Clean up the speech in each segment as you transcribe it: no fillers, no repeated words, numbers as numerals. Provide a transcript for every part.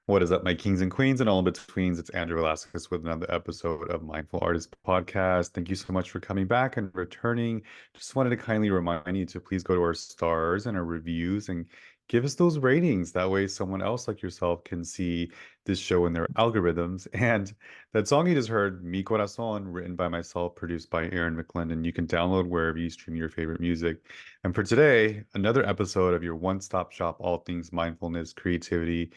What is up, my kings and queens and all in betweens? It's Andrew Velázquez with another episode of Mindful Artist Podcast. Thank you so much for coming back and returning. Just wanted to kindly remind you to please go to our stars and our reviews and give us those ratings. That way, someone else like yourself can see this show in their algorithms. And that song you just heard, Mi Corazón, written by myself, produced by Aaron McClendon, you can download wherever you stream your favorite music. And for today, another episode of your one-stop shop, all things mindfulness, creativity,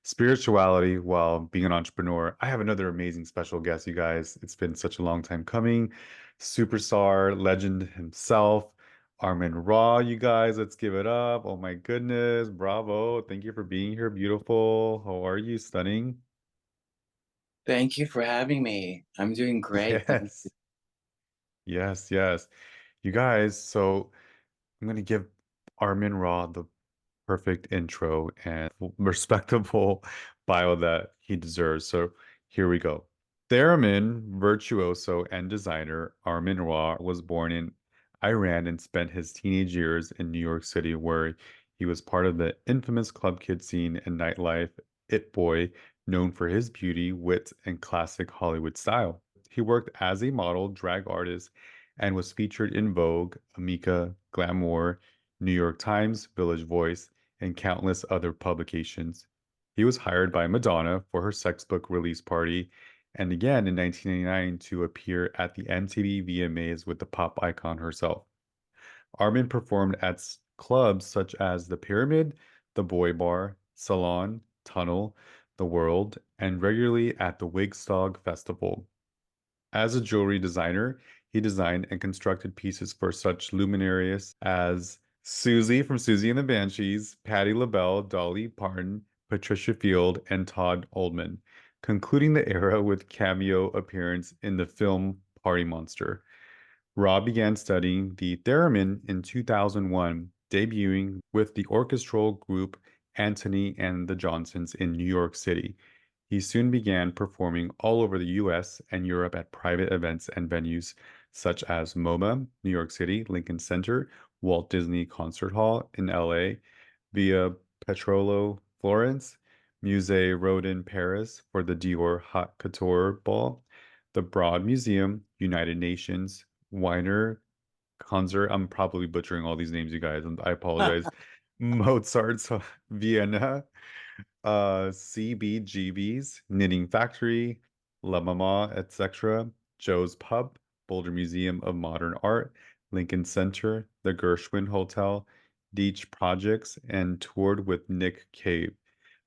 spirituality while being an entrepreneur. I have another amazing special guest, you guys. It's been such a long time coming. Superstar, legend himself, Armen Ra, you guys. Let's give it up. Oh my goodness. Bravo. Thank you for being here. Beautiful. How are you? Stunning. Thank you for having me. I'm doing great. Thank you. Yes. Yes, yes. You guys, so I'm gonna give Armen Ra the perfect intro and respectable bio that he deserves. So here we go. Theremin, virtuoso and designer, Armen Ra was born in Iran and spent his teenage years in New York City, where he was part of the infamous club kid scene and nightlife it boy, known for his beauty, wit, and classic Hollywood style. He worked as a model, drag artist, and was featured in Vogue, Amika, Glamour, New York Times, Village Voice, and countless other publications. He was hired by Madonna for her sex book release party and again in 1999 to appear at the MTV VMAs with the pop icon herself. Armin performed at clubs such as the Pyramid, the Boy Bar, Salon, Tunnel, the World, and regularly at the Wigstock Festival. As a jewelry designer, he designed and constructed pieces for such luminaries as Siouxsie from Siouxsie and the Banshees, Patti LaBelle, Dolly Parton, Patricia Field, and Todd Oldham, concluding the era with cameo appearance in the film Party Monster. Rob began studying the theremin in 2001, debuting with the orchestral group Anthony and the Johnsons in New York City. He soon began performing all over the US and Europe at private events and venues such as MoMA, New York City, Lincoln Center, Walt Disney Concert Hall in LA, Via Petrolo, Florence, Musée Rodin, Paris for the Dior Haute Couture Ball, the Broad Museum, United Nations, Weiner, Konzer. I'm probably butchering all these names, you guys, and I apologize. Mozart's Vienna, CBGB's Knitting Factory, La Mama, etc., Joe's Pub, Boulder Museum of Modern Art, Lincoln Center, the Gershwin Hotel, Deitch Projects, and toured with Nick Cave,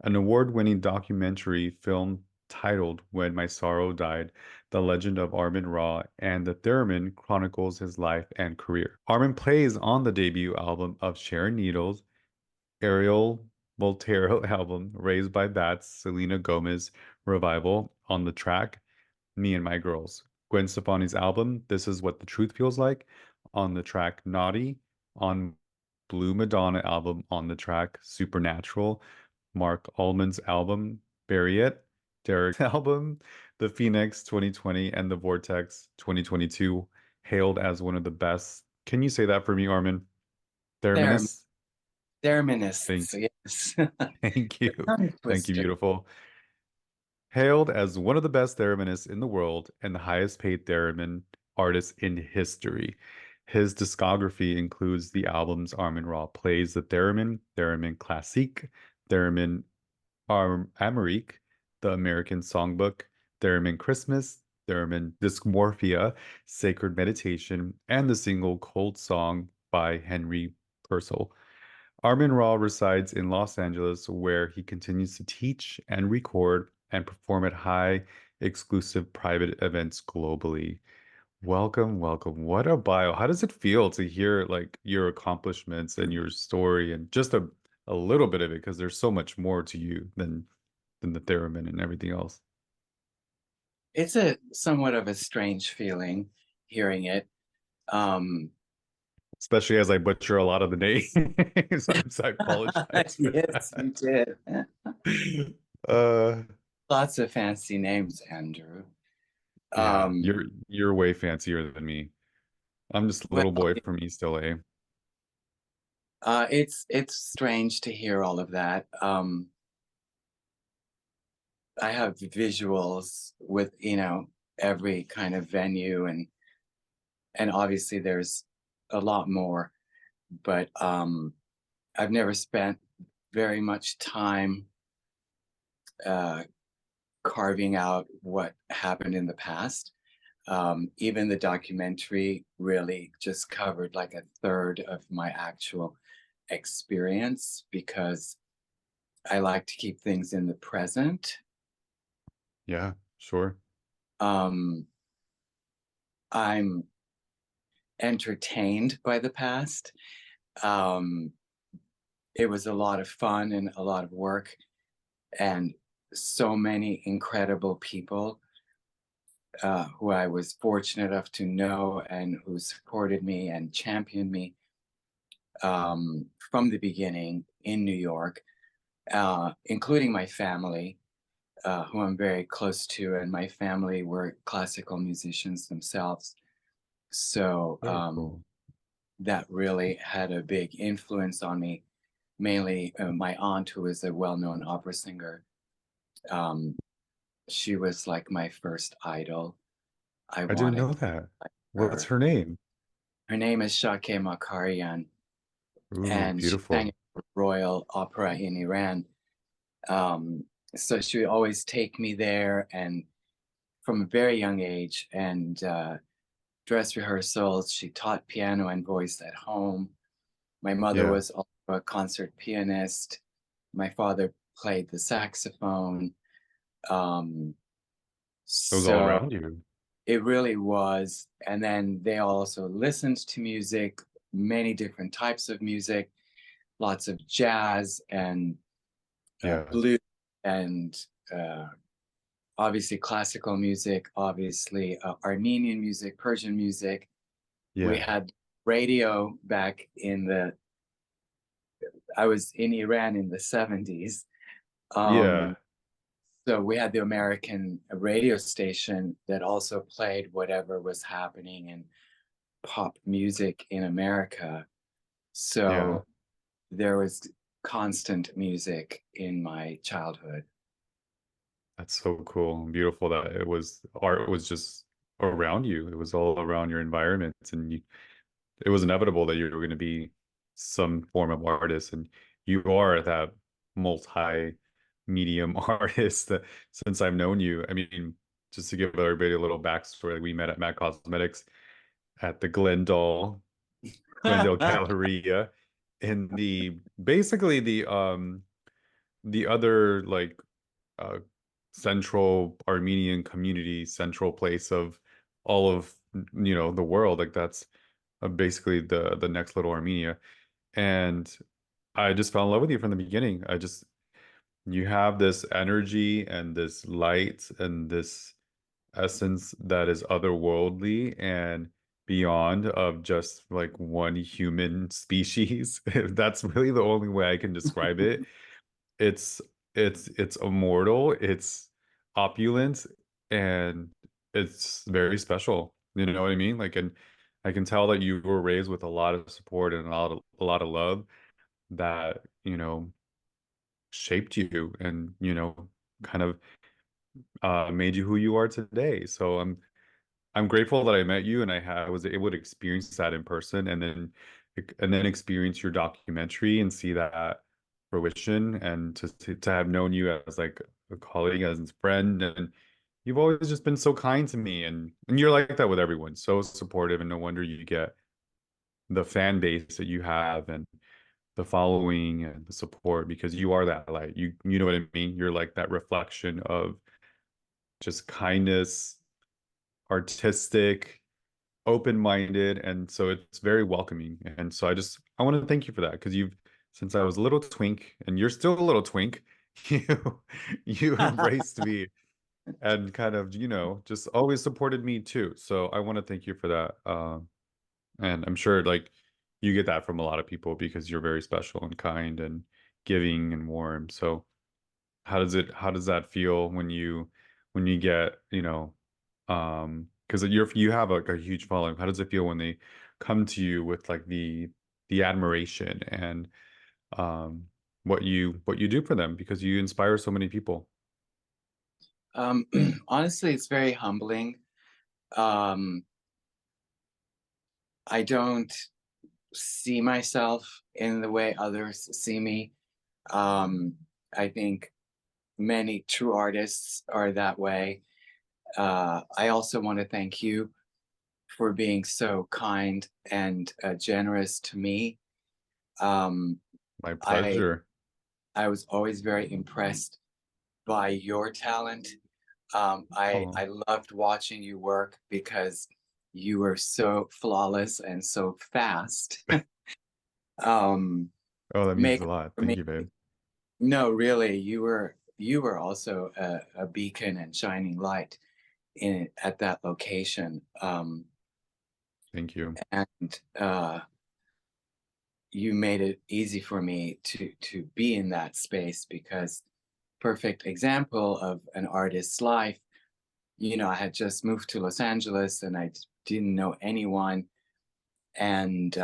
an award-winning documentary film titled When My Sorrow Died, The Legend of Armen Ra and the Theremin chronicles his life and career. Armen plays on the debut album of Sharon Needles, Ariel Voltaire album, Raised by Bats, Selena Gomez revival on the track Me and My Girls. Gwen Stefani's album, This Is What the Truth Feels Like, on the track Naughty, on Blue Madonna album on the track Supernatural, Mark Allman's album Bury It, Derek's album The Phoenix 2020, and The Vortex 2022, hailed as one of the best. Can you say that for me, Armin? There, Thereminists? Thereminists. Thank, Yes. thank you. Tongue Thank you, twister. beautiful. Hailed as one of the best thereminists in the world and the highest paid theremin artist in history. His discography includes the albums Armen Ra Plays the Theremin, Theremin Classique, Theremin Amérique, The American Songbook, Theremin Christmas, Theremin Dysmorphia, Sacred Meditation, and the single Cold Song by Henry Purcell. Armin Ra resides in Los Angeles, where he continues to teach and record and perform at high exclusive private events globally. Welcome, welcome. What a bio. How does it feel to hear like your accomplishments and your story and just a little bit of it? Because there's so much more to you than the theremin and everything else. It's a somewhat of a strange feeling hearing it. Um, Especially as I butcher a lot of the names. So I apologize for yes, you that. did. Uh Lots of fancy names, Andrew. yeah, Um, you're way fancier than me. I'm just a well, little boy from East LA. it's strange to hear all of that. I have visuals with, every kind of venue, and obviously there's a lot more, but I've never spent very much time uh, carving out what happened in the past. Even the documentary really just covered like a third of my actual experience because I like to keep things in the present. Yeah, sure. Um, I'm entertained by the past. Um, it was a lot of fun and a lot of work, and so many incredible people who I was fortunate enough to know and who supported me and championed me from the beginning in New York, including my family, who I'm very close to, and my family were classical musicians themselves. So Very cool. that really had a big influence on me. Mainly, my aunt, who is a well-known opera singer. Um, she was like my first idol. I I didn't wanted know that. What's her. her name? Her name is Shake Makarian, Ooh, and she sang beautiful. at the Royal Opera in Iran. Um, so she would always take me there, and from a very young age, and dress rehearsals. She taught piano and voice at home. My mother Yeah. was also a concert pianist. My father played the saxophone. Um, It was all so around you. it really was. And then they also listened to music, many different types of music, lots of jazz and Yeah. blues and uh, obviously classical music, obviously Armenian music, Persian music. We Yeah. had radio back I was in Iran in the 70s. Um, Yeah. so we had the American radio station that also played whatever was happening in pop music in America. Yeah. So there was constant music in my childhood. That's so cool and beautiful that it was art was just around you. It was all around your environment, and it was inevitable that you were going to be some form of artist, and you are that multi-medium artist that since I've known you. I mean, just to give everybody a little backstory, like we met at Mac Cosmetics at the Glendale Galleria in the basically the other like uh central Armenian community, central place of all of the world. Like that's basically the next little Armenia. And I just fell in love with you from the beginning. You have this energy and this light and this essence that is otherworldly and beyond of just like one human species. That's really the only way I can describe it. It's it's immortal, it's opulent, and it's very special. You know what I mean? Like, and I can tell that you were raised with a lot of support and a lot of love that, shaped you and, kind of made you who you are today. So I'm grateful that I met you and I was able to experience that in person and then experience your documentary and see that fruition and to have known you as like a colleague, as a friend, and you've always just been so kind to me and you're like that with everyone, so supportive, and no wonder you get the fan base that you have and the following and the support because you are that light. You know what I mean? You're like that reflection of just kindness, artistic, open-minded, and so it's very welcoming. And so I want to thank you for that because since I was a little twink and you're still a little twink, you you embraced me and kind of, just always supported me too. So I want to thank you for that. And I'm sure like you get that from a lot of people because you're very special and kind and giving and warm. So how does that feel when you get, because you have like a huge following. How does it feel when they come to you with like the admiration and um what you do for them because you inspire so many people? Honestly, it's very humbling. Um, I don't see myself in the way others see me. Um, I think many true artists are that way. I also want to thank you for being so kind and generous to me. Um, My I pleasure. I was always very impressed by your talent. Oh, I loved watching you work because you were so flawless and so fast. um, oh, that means a Makeup lot. for Thank me, you, babe. no, really, you were also a beacon and shining light in at that location. Thank you. And you made it easy for me to be in that space because perfect example of an artist's life. You know, I had just moved to Los Angeles and I didn't know anyone. And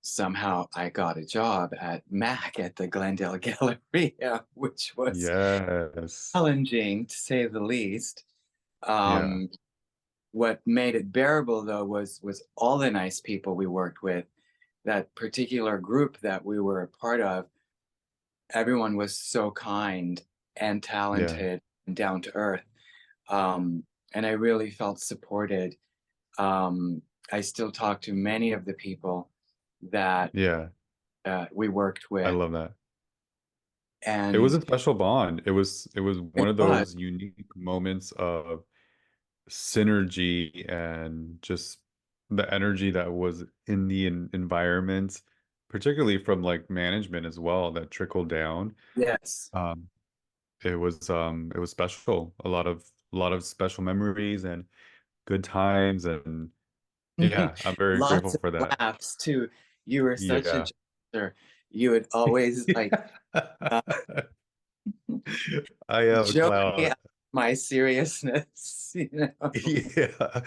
somehow I got a job at MAC at the Glendale Galleria, which was Yes. challenging to say the least. Yeah. Um, what made it bearable though was all the nice people we worked with. That particular group that we were a part of, everyone was so kind and Yeah. talented and down to earth. Um, and I really felt supported. I still talk to many of the people that Yeah. we worked I with, love that. It was and a special bond. It was one it of was, those unique moments of synergy and just the energy that was in the environment, particularly from like management as well, that trickled down. yes. Um, it was special. A lot of special memories and good times and yeah, I'm very Lots grateful of for that. laughs too. You were such a Yeah. jokester. You would always like uh, I am a joke me clown. out of my seriousness, you know. Yeah.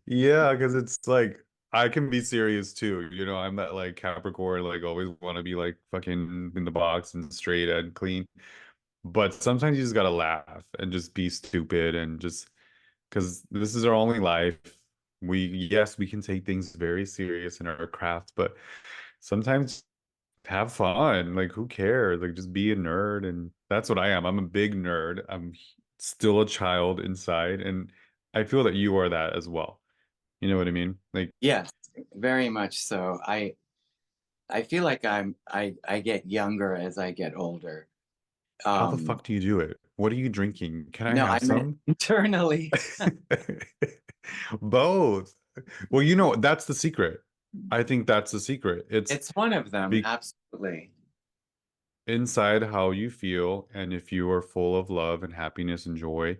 Yeah, because it's like I can be serious too. I'm that like Capricorn, like always want to be like fucking in the box and straight and clean. But sometimes you just gotta laugh and just be stupid and just because this is our only life. Yes, we can take things very serious in our craft, but sometimes have fun. Like, who cares? Like, just be a nerd. And that's what I am. I'm a big nerd. I'm still a child inside. And I feel that you are that as well. You know what I mean? Like, Yes, very much so. I feel like I get younger as I get older. how the Um, fuck do you do it? What are you drinking? Can I no, I have meant some? internally. Both. Well, that's the secret. I think that's the secret. It's It's one of them, be absolutely. inside how you feel, and if you are full of love and happiness and joy,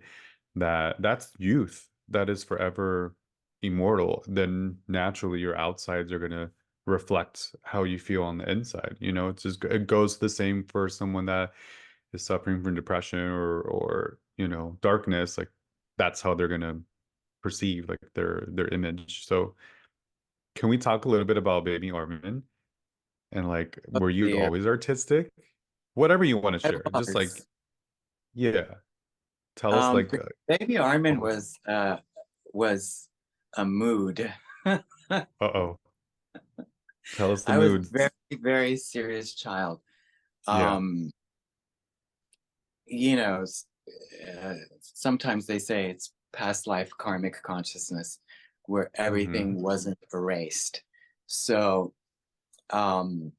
that's youth. That is forever immortal. Then naturally your outsides are gonna reflect how you feel on the inside. It goes the same for someone that is suffering from depression or darkness. Like that's how they're gonna perceive like their image. So can we talk a little bit about baby Armin and like Oh were you dear. always artistic? Whatever you want to I share. Just like was. yeah, tell us like Baby Armin oh, was a mood. uh-oh. Tell us the I was a moods. very, very serious child. Yeah. Um, you know, sometimes they say it's past life karmic consciousness where Hmm. everything wasn't erased. So um,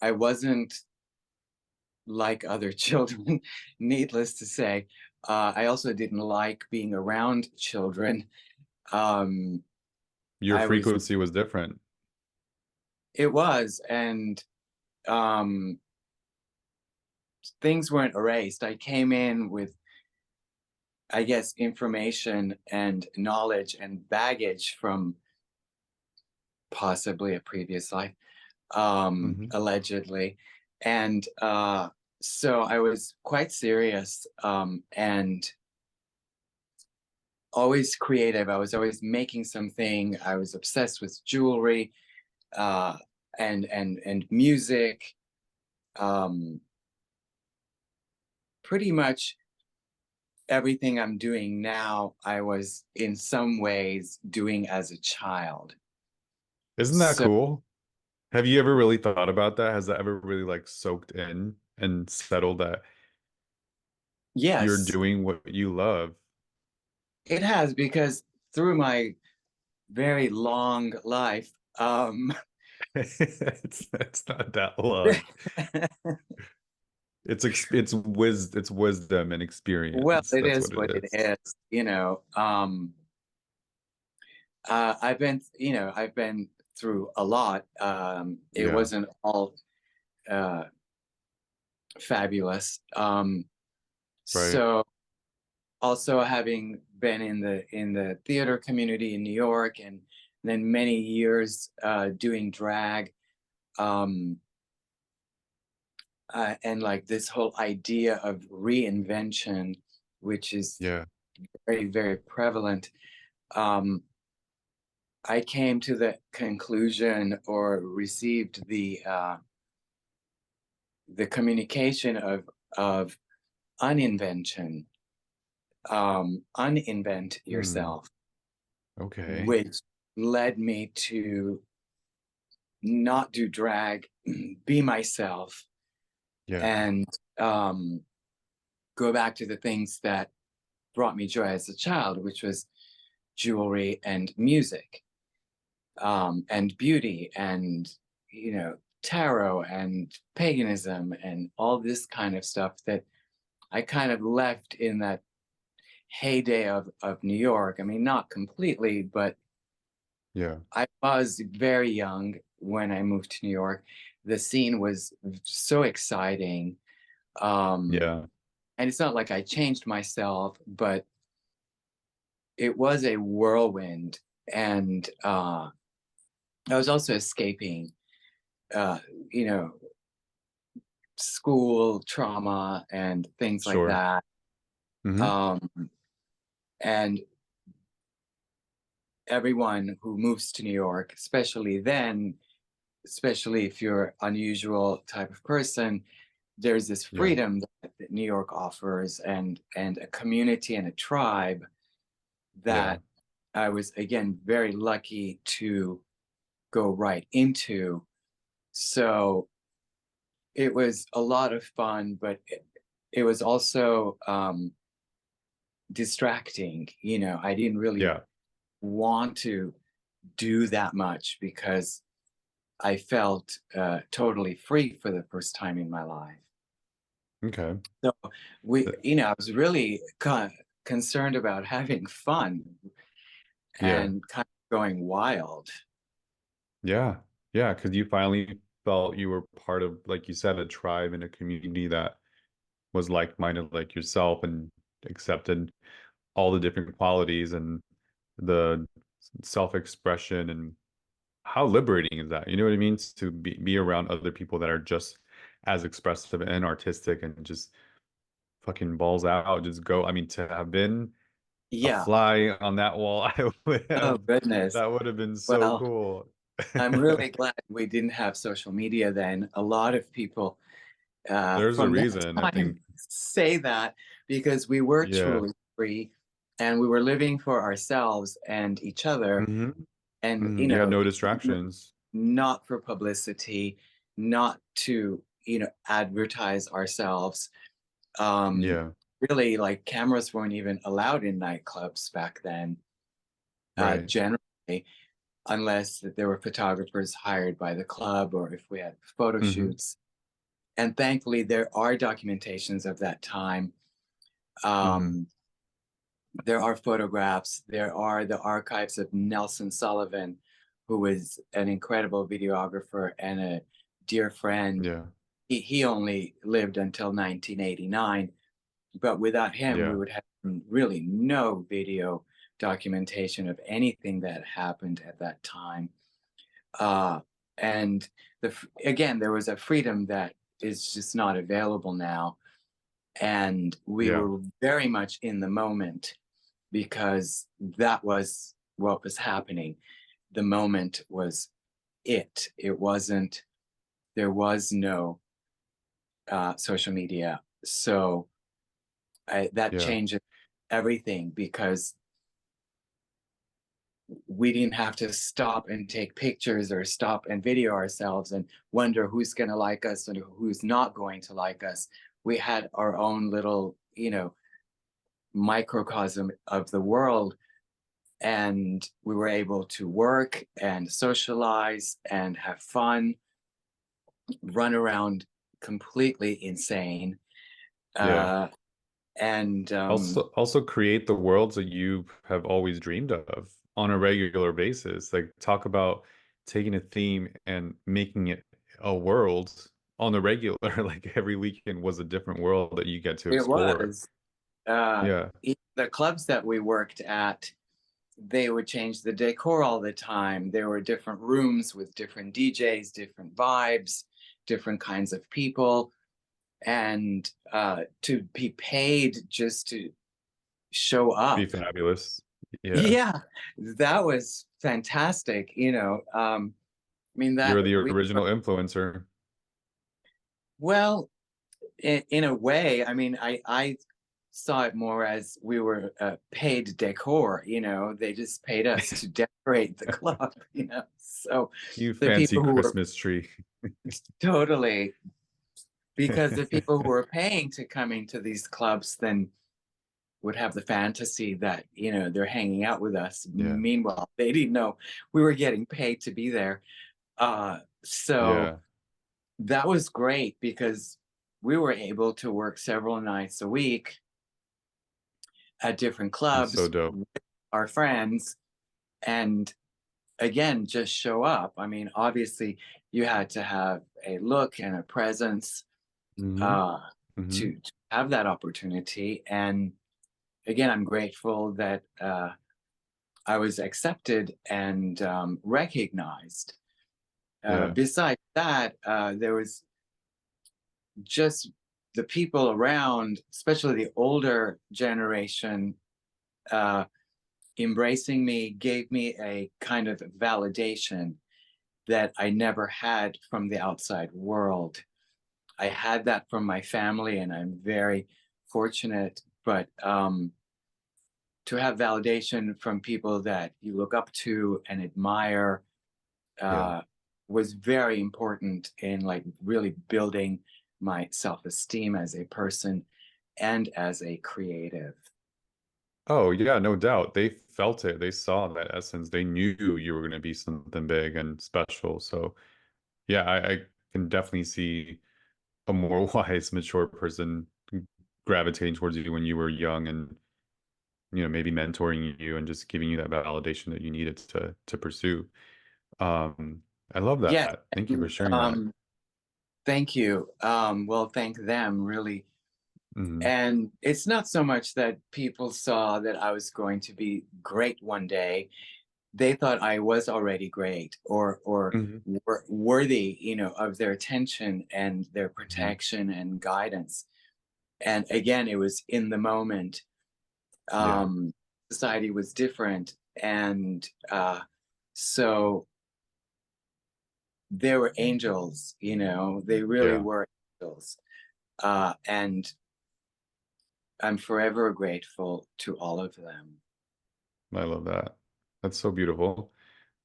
I wasn't like other children, needless to say. I also didn't like being around children. Um, Your I was, frequency was different. it was, and um, things weren't erased. I came in with, I guess, information and knowledge and baggage from possibly a previous life, Hmm. allegedly. And so I was quite serious and always creative. I was always making something. I was obsessed with jewelry uh, and music. Um, Pretty much everything I'm doing now, I was in some ways doing as a child. Isn't that So cool? Have you ever really thought about that? Has that ever really like soaked in and settled that you're yes, doing what you love? it has, because through my very long life, It's not that long. It's wisdom and well, experience. it That's is what it what it is. is, I've been through a lot. It Yeah. wasn't all uh, fabulous. Right. So also having been in the theater community in New York, and then many years doing drag, um, and like this whole idea of reinvention, which is Yeah. very, very prevalent. Um, I came to the conclusion, or received the communication of uninvention, uninvent Hmm. yourself, Okay. which led me to not do drag, be myself, Yeah. and um, go back to the things that brought me joy as a child, which was jewelry and music, and beauty, and tarot and paganism and all this kind of stuff that I kind of left in that heyday of New York. I mean, not completely, but Yeah. I was very young when I moved to New York. The scene was so exciting. Um, Yeah. and it's not like I changed myself, but it was a whirlwind. And I was also escaping, uh, you know, school trauma and things like Sure. that. Hmm. Um, and everyone who moves to New York, especially then, especially if you're unusual type of person, there's this Yeah. freedom that New York offers, and a community and a tribe Yeah. that I was, again, very lucky to go right into. So it was a lot of fun, but it was also distracting. I didn't really Yeah. want to do that much because I felt totally free for the first time in my life. Okay. So I was really concerned about having fun Yeah. and kind of going wild. Yeah. Yeah. Because you finally felt you were part of, like you said, a tribe and a community that was like-minded like yourself and accepted all the different qualities and the self-expression. And how liberating is that? You know what I mean? To be around other people that are just as expressive and artistic and just fucking balls out, just go. I mean, to have been a Yeah. fly on that wall, I would Oh, have, goodness. that would have been so Well, cool. I'm really glad we didn't have social media then. A lot of people There's a from that reason, I time think. say that, because we were Yeah. truly free, and we were living for ourselves and each other, Hmm. and Hmm. You had no distractions. not for publicity, not to advertise ourselves. um Yeah. Really, like, cameras weren't even allowed in nightclubs back then, Right. generally, unless there were photographers hired by the club, or if we had photo Hmm. shoots. And thankfully there are documentations of that time. Hmm. um there are photographs, there are the archives of Nelson Sullivan, who was an incredible videographer and a dear friend. Yeah. He only lived until 1989, but without him we Yeah. would have really no video documentation of anything that happened at that time. And again, there was a freedom that is just not available now, and we Yeah. were very much in the moment, because that was what was happening. The moment was it wasn't, there was no social media. So that Yeah. changes everything, because we didn't have to stop and take pictures or stop and video ourselves and wonder who's going to like us and who's not going to like us. We had our own little, microcosm of the world, and we were able to work and socialize and have fun, run around completely insane, Yeah. and Also create the worlds that you have always dreamed of on a regular basis. Like talk about taking a theme and making it a world on the regular. Like every weekend was a different world that you get to it explore. was Yeah. the clubs that we worked at, they would change the decor all the time. There were different rooms with different DJs, different vibes, different kinds of people, and to be paid just to show Be up. fabulous. Yeah. Yeah, that was fantastic. I mean that You're the we original influencer. well, in a way. I mean, I saw it more as we were paid decor. They just paid us to decorate the club. So You the fancy people who were Christmas tree. totally, because the people who were paying to come into these clubs then would have the fantasy that they're hanging out with us. Yeah. Meanwhile, they didn't know we were getting paid to be there. So Yeah. that was great because we were able to work several nights a week at different That's so clubs dope. with our friends, and again, just show up. I mean, obviously you had to have a look and a presence Hmm. uh, Hmm. to have that opportunity. And again, I'm grateful that I was accepted and recognized. Yeah. Besides that, there was just the people around, especially the older generation, uh, embracing me, gave me a kind of validation that I never had from the outside world. I had that from my family, and I'm very fortunate. But to have validation from people that you look up to and admire Yeah. uh, was very important in like really building my self-esteem as a person and as a creative. Oh, yeah, no doubt. They felt it. They saw that essence. They knew you were going to be something big and special. So, yeah, I can definitely see a more wise, mature person gravitating towards you when you were young and, maybe mentoring you and just giving you that validation that you needed to pursue. I love Yes, that. Thank you for and, sharing that. thank you. Well, thank them really. Hmm. And it's not so much that people saw that I was going to be great one day. They thought I was already great, or Hmm. worthy, of their attention and their Hmm. protection and guidance. And again, it was in the moment. Yeah. Um, Society was different, and so they were angels. They really Yeah. were angels. And I'm forever grateful to all of them. I love that. That's so beautiful.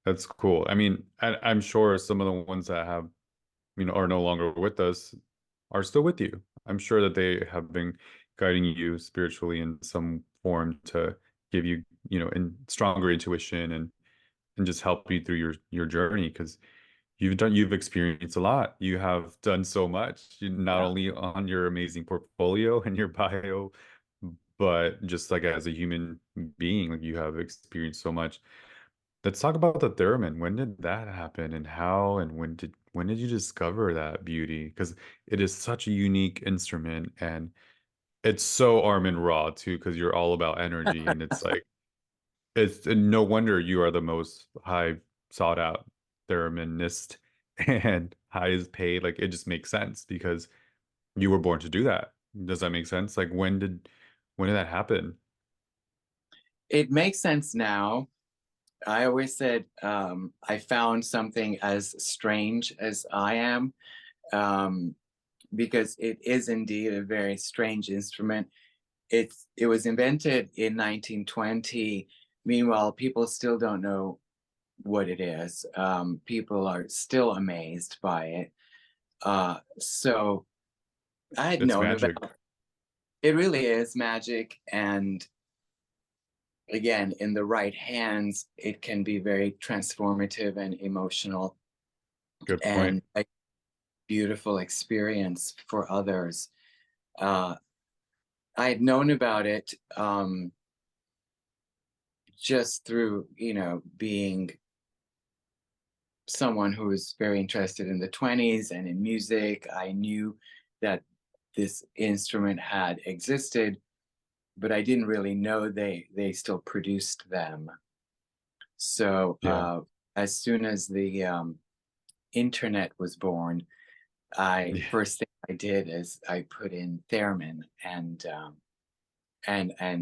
That's cool. I mean, I'm sure some of the ones that have, are no longer with us are still with you. I'm sure that they have been guiding you spiritually in some form to give you, stronger intuition and just help you through your journey because you've experienced a lot. You have done so much, not Yeah. only on your amazing portfolio and your bio, but just like as a human being, like you have experienced so much. Let's talk about the theremin. When did that happen and how and when did you discover that beauty? Because it is such a unique instrument and it's so Armen Ra too, because you're all about energy and it's like it's and no wonder you are the most high sought out thereminist and highest paid. Like it just makes sense because you were born to do that. Does that make sense? Like when did that happen? It makes sense now. I always said I found something as strange as I am, um, because it is indeed a very strange instrument. it was invented in 1920. Meanwhile, people still don't know what it is. People are still amazed by it. So I had It's known magic. about it. Really is magic, and again, in the right hands, it can be very transformative and emotional, Good point. and a beautiful experience for others. Uh, I had known about it just through, being someone who was very interested in the 20s and in music. I knew that this instrument had existed, but I didn't really know they still produced them. So Yeah. as soon as the internet was born, I Yeah. first thing I did is I put in Theremin and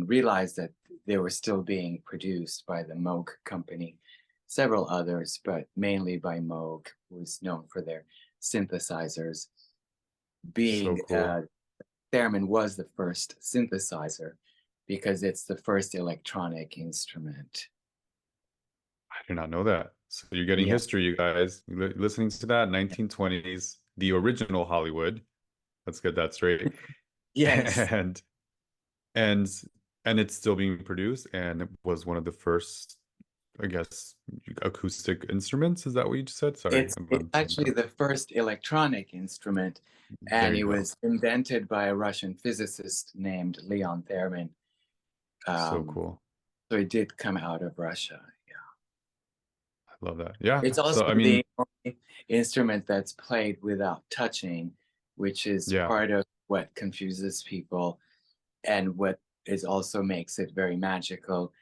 realized that they were still being produced by the Moog company, several others, but mainly by Moog, who is known for their synthesizers. So Being cool. Theremin was the first synthesizer because it's the first electronic instrument. I did not know that. So you're getting Yeah. history, you guys. Listening to that, 1920s, the original Hollywood. Let's get that straight. Yes, And and and it's still being produced, and it was one of the first, I guess, acoustic instruments. Is that what you just said? Sorry, it's I'm saying actually that. the first electronic instrument, There and you it go. was invented by a Russian physicist named Leon Theremin. So Um, cool. so it did come out of Russia. Yeah. I love that. Yeah. It's also So I mean, the only instrument that's played without touching, which is yeah. part of what confuses people and what is also makes it very magical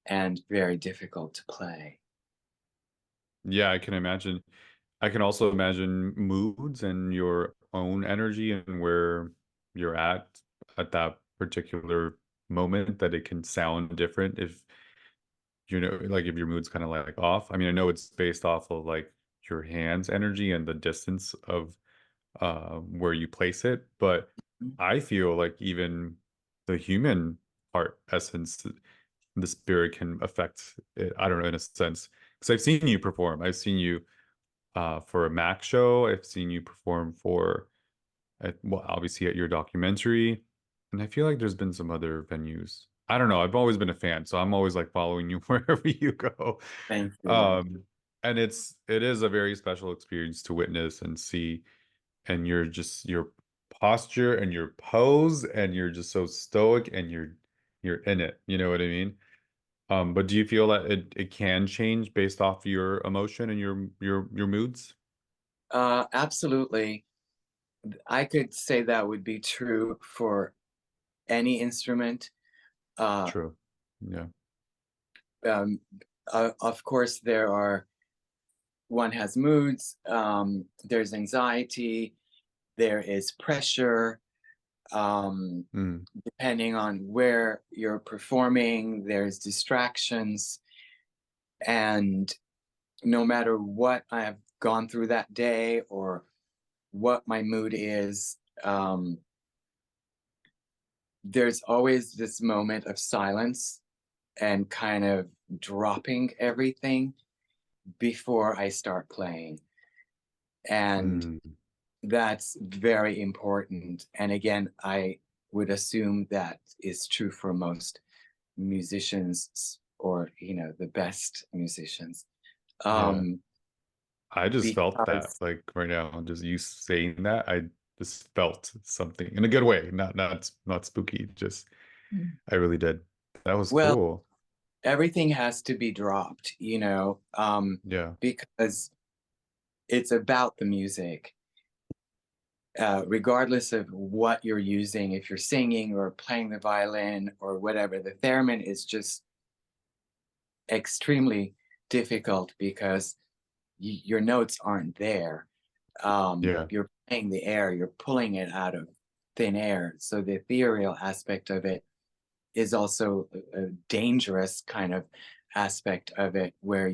and very difficult to play. Yeah, I can imagine. I can also imagine moods and your own energy and where you're at that particular moment, that it can sound different if like if your mood's kind of like off. I mean, I know it's based off of like your hands energy and the distance of where you place it, but I feel like even the human heart essence, the spirit can affect it, I don't know, in a sense. Because I've seen you perform. I've seen you for a Mac show. I've seen you perform well, obviously at your documentary, and I feel like there's been some other venues. I don't know. I've always been a fan, so I'm always like following you wherever you go. Thank you. Um, and it is a very special experience to witness and see, and your posture and your pose, and you're just so stoic, and you're in it. You know what I mean? But do you feel that it can change based off your emotion and your moods? Absolutely. I could say that would be true for any instrument. Uh, True. Yeah. um, of course, one has moods, there's anxiety, there is pressure, um, Mm. depending on where you're performing, there's distractions. And no matter what I have gone through that day or what my mood is, there's always this moment of silence and kind of dropping everything before I start playing. And Mm. that's very important. And again, I would assume that is true for most musicians or, the best musicians. Yeah. Um, I just felt that because, like right now, just you saying that, I just felt something in a good way, not spooky, just I really did. That was well, cool. everything has to be dropped, Yeah. because it's about the music. Regardless of what you're using, if you're singing or playing the violin or whatever, the theremin is just extremely difficult because your notes aren't there. Yeah. You're playing the air, you're pulling it out of thin air. So the ethereal aspect of it is also a dangerous kind of aspect of it where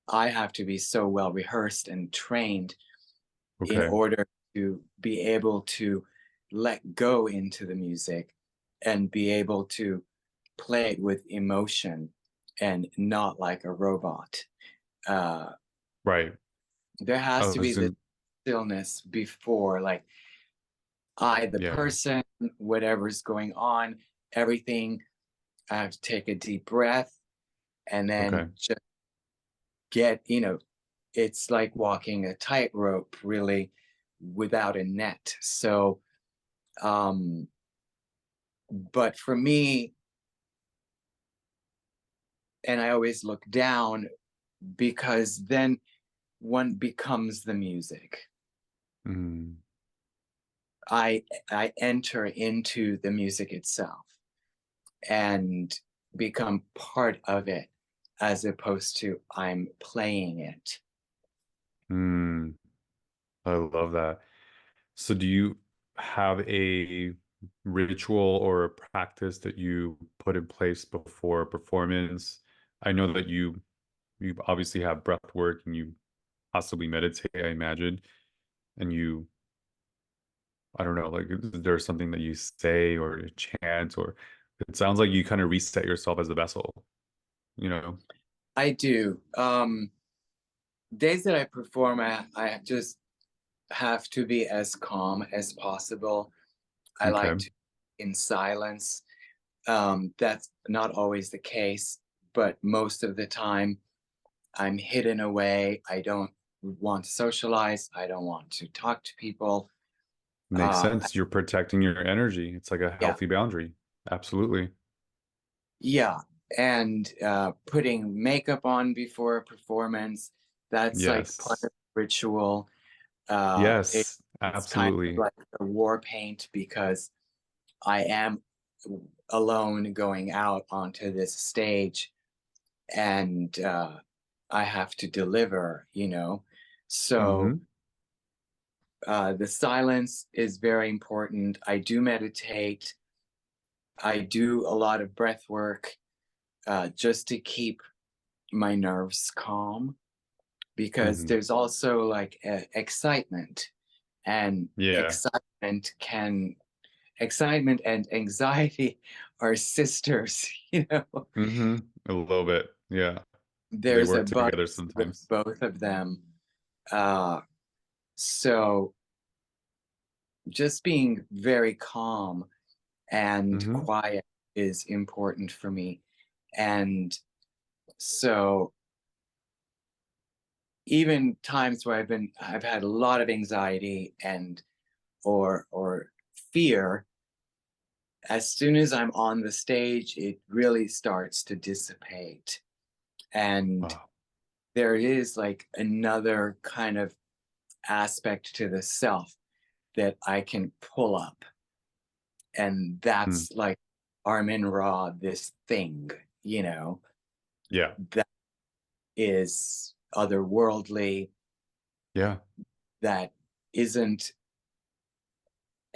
I have to be so well rehearsed and trained in Okay. order to be able to let go into the music and be able to play it with emotion and not like a robot. Right. There I has to be was this in, stillness before, like, the yeah. person, whatever's going on, everything. I have to take a deep breath and Okay. then just get, it's like walking a tightrope, really, without a net. So, um, but for me, and I always look down because then one becomes the music. Mm, I enter into the music itself and become part of it as opposed to I'm playing it. mm, I love that. So do you have a ritual or a practice that you put in place before a performance? I know that you obviously have breath work and you possibly meditate, I imagine, and you I don't know, like is there something that you say or a chant or it sounds like you kind of reset yourself as a vessel, you know? I do. Days that I perform, I just have to be as calm as possible. I Okay. like to in silence. That's not always the case, but most of the time I'm hidden away. I don't want to socialize. I don't want to talk to people. Makes Uh, sense. You're protecting your energy. It's like a yeah, healthy boundary. Absolutely. yeah. And putting makeup on before a performance, that's like part Yes. of the ritual. Yes, It's kind of absolutely. like a war paint because I am alone going out onto this stage and I have to deliver, So Hmm. the silence is very important. I do meditate. I do a lot of breath work just to keep my nerves calm because Hmm. there's also like excitement and Yeah. excitement and anxiety are sisters, Hmm. A little bit. Yeah. They there's a work together buzz with sometimes. both of them. Uh, so just being very calm and Hmm. quiet is important for me. And so even times where I've had a lot of anxiety and or fear, as soon as I'm on the stage, it really starts to dissipate. And Wow. there is like another kind of aspect to the self that I can pull up. And Mm. that's like Armen Ra, this thing, Yeah. that is otherworldly, Yeah. that isn't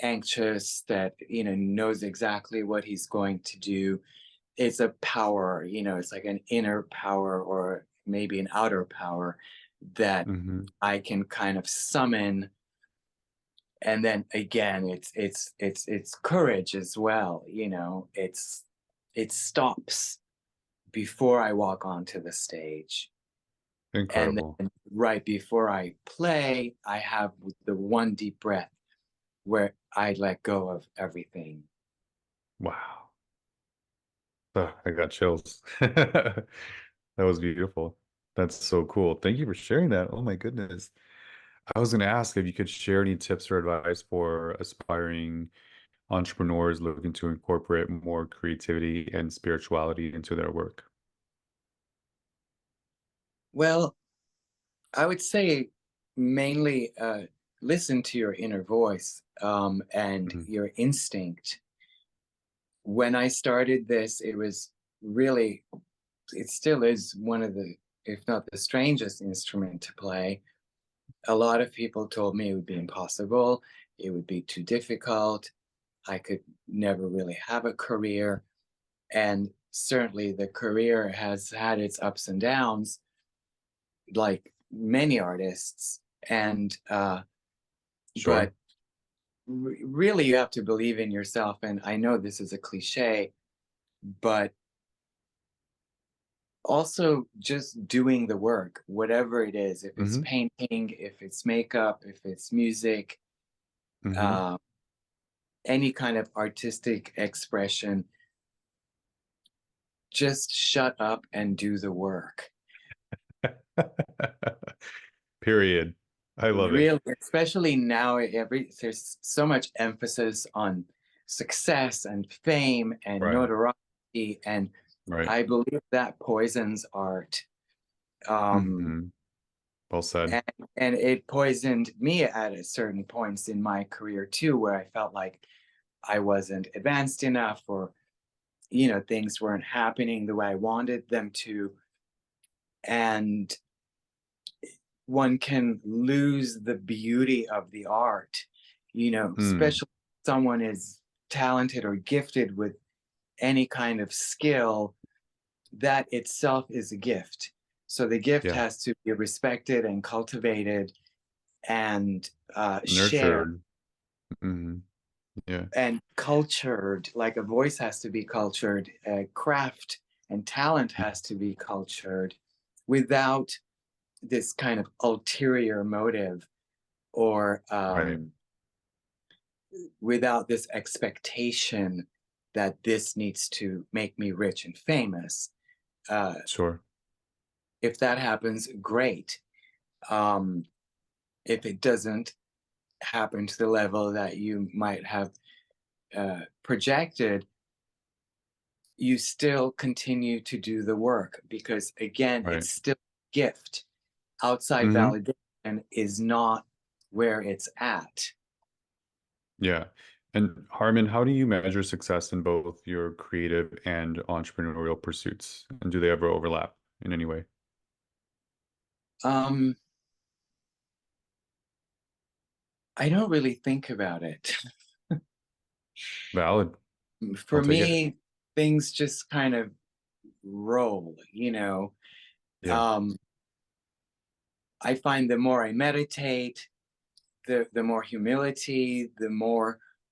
anxious, that, knows exactly what he's going to do. It's a power, it's like an inner power or maybe an outer power that Hmm. I can kind of summon. And then again, it's courage as well, it stops before I walk onto the stage. And Incredible. then right before I play, I have the one deep breath where I let go of everything. Wow. I got chills. That was beautiful. That's so cool. Thank you for sharing that. Oh my goodness. I was going to ask if you could share any tips or advice for aspiring entrepreneurs looking to incorporate more creativity and spirituality into their work. Well, I would say mainly listen to your inner voice and Mhm. your instinct. When I started this, it was really, it still is one of the, if not the strangest instrument to play. A lot of people told me it would be impossible, it would be too difficult, I could never really have a career. And certainly the career has had its ups and downs, like many artists. And, Sure. but really you have to believe in yourself. And I know this is a cliche, but also just doing the work, whatever it is, if it's Hmm. painting, if it's makeup, if it's music, Hmm. uh, any kind of artistic expression, just shut up and do the work. Period. I love it. Really, especially now, there's so much emphasis on success and fame and Right. notoriety, and Right. I believe that poisons art. Um, Hmm. Well said. and, and it poisoned me at a certain points in my career too, where I felt like I wasn't advanced enough, or things weren't happening the way I wanted them to, and one can lose the beauty of the art, Mm. especially if someone is talented or gifted with any kind of skill. That itself is a gift. So the gift Yeah. has to be respected and cultivated and shared Nurtured. Hmm. Yeah. and cultured. Like a voice has to be cultured, craft and talent has to be cultured without this kind of ulterior motive, or Right. without this expectation that this needs to make me rich and famous. Uh, Sure. if that happens, great. Um, if it doesn't happen to the level that you might have projected, you still continue to do the work, because again, Right. it's still a gift. Outside Hmm. validation is not where it's at. Yeah. And Harmon, how do you measure success in both your creative and entrepreneurial pursuits? And do they ever overlap in any way? Um, I don't really think about it. Valid. For I'll take it. me, things just kind of roll. Yeah. Um, I find the more I meditate, the more humility,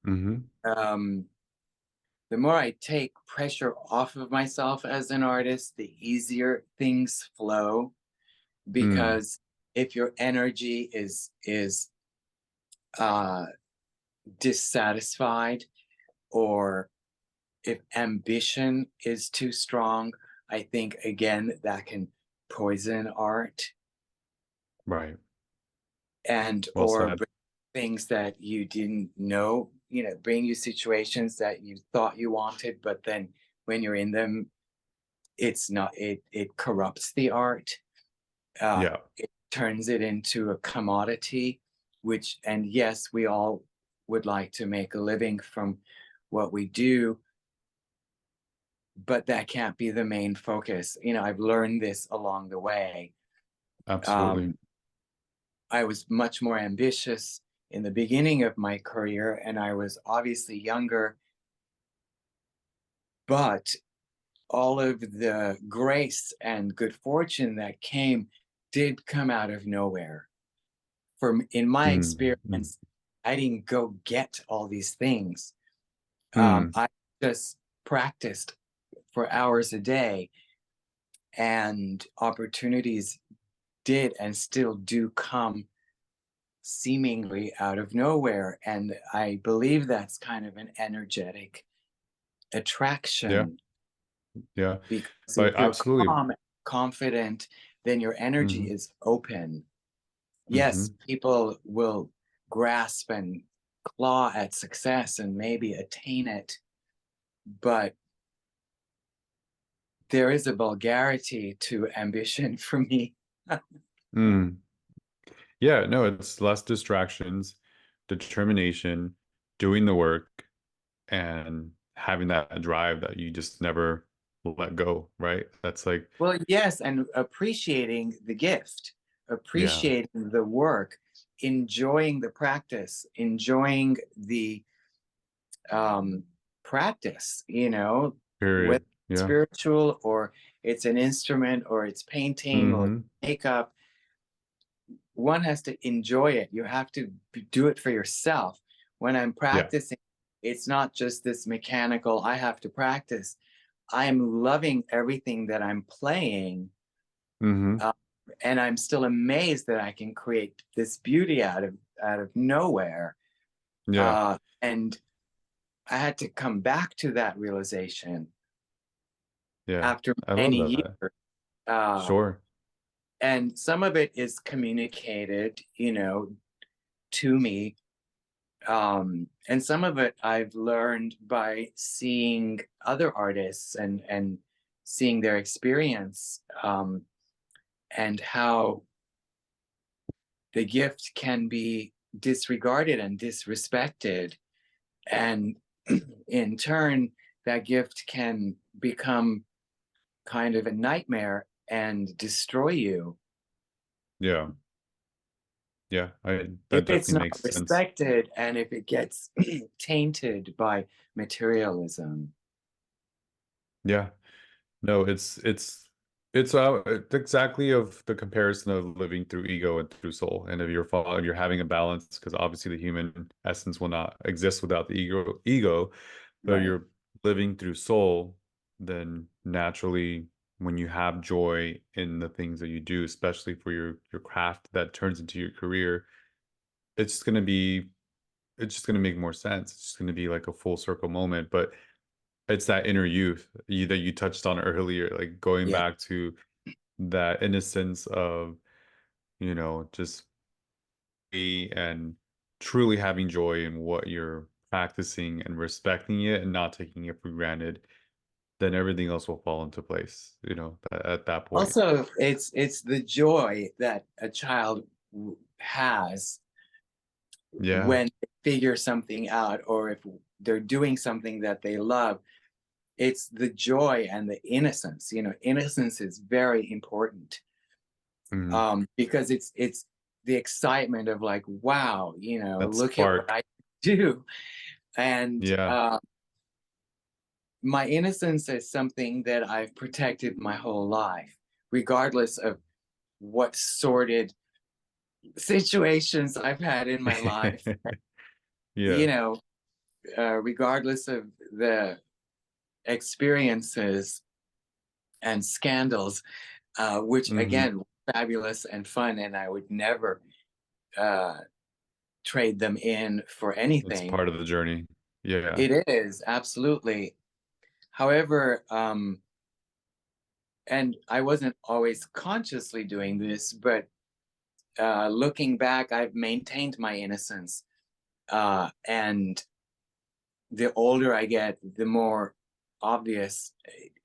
Hmm. um, the more I take pressure off of myself as an artist, the easier things flow. Mm. Because if your energy is uh, dissatisfied, or if ambition is too strong, I think again that can poison art, Right. and Well or said. bring things that you didn't know, bring you situations that you thought you wanted, but then when you're in them, it's not, it corrupts the art. Yeah. It turns it into a commodity, which, and yes, we all would like to make a living from what we do, but that can't be the main focus. I've learned this along the way. Absolutely. Um, I was much more ambitious in the beginning of my career, and I was obviously younger, but all of the grace and good fortune that came did come out of nowhere. In my Mm. Mm. experience, I didn't go get all these things. Mm. I just practiced for hours a day, and opportunities did and still do come seemingly out of nowhere. And I believe that's kind of an energetic Yeah. attraction, Yeah. because But if you're absolutely. calm, confident, then your energy Hmm. is open. Yes, Hmm. people will grasp and claw at success and maybe attain it, but there is a vulgarity to ambition for me. Mm. Yeah, no, it's less distractions, determination, doing the work, and having that drive that you just never let go, right? That's like, Well, yes, and appreciating the gift, yeah, appreciating the work, enjoying the practice, enjoying the um, practice, whether period. it's Yeah. spiritual, or it's an instrument, or it's painting, or Hmm. makeup. One has to enjoy it. You have to do it for yourself. when I'm Yeah. practicing, it's not just this mechanical, I have to practice. I'm loving everything that I'm playing. Mm-hmm. And I'm still amazed that I can create this beauty out of nowhere. Yeah. And I had to come back to that realization Yeah. after I love many that. years. Uh, Sure. and some of it is communicated, to me. And some of it I've learned by seeing other artists and seeing their experience, and how the gift can be disregarded and disrespected. And in turn, that gift can become kind of a nightmare and destroy you Yeah. Yeah. if That it's definitely not makes sense. respected and if it gets tainted by materialism. Yeah. No, it's exactly of the comparison of living through ego and through soul. And if you're having a balance, because obviously the human essence will not exist without the ego, but Right. you're living through soul, then naturally when you have joy in the things that you do, especially for your craft that turns into your career, it's just gonna be it's just gonna make more sense. It's just gonna be like a full circle moment. But it's that inner youth that you touched on earlier, like going Yeah. back to that innocence of, just be and truly having joy in what you're practicing and respecting it and not taking it for granted, then everything else will fall into place, at that point. Also, it's the joy that a child has Yeah. when they figure something out, or if they're doing something that they love. It's the joy and the innocence. Innocence is very important, Mhm. because it's the excitement of like, wow, That look at what spark. I do. And Yeah. my innocence is something that I've protected my whole life, regardless of what sordid situations I've had in my life. Yeah. you know Regardless of the experiences and scandals, which Mhm. again, fabulous and fun, and I would never uh, trade them in for It's anything. part of the journey. Yeah. It is absolutely. However, and I wasn't always consciously doing this, but looking back, I've maintained my innocence. And the older I get, the more obvious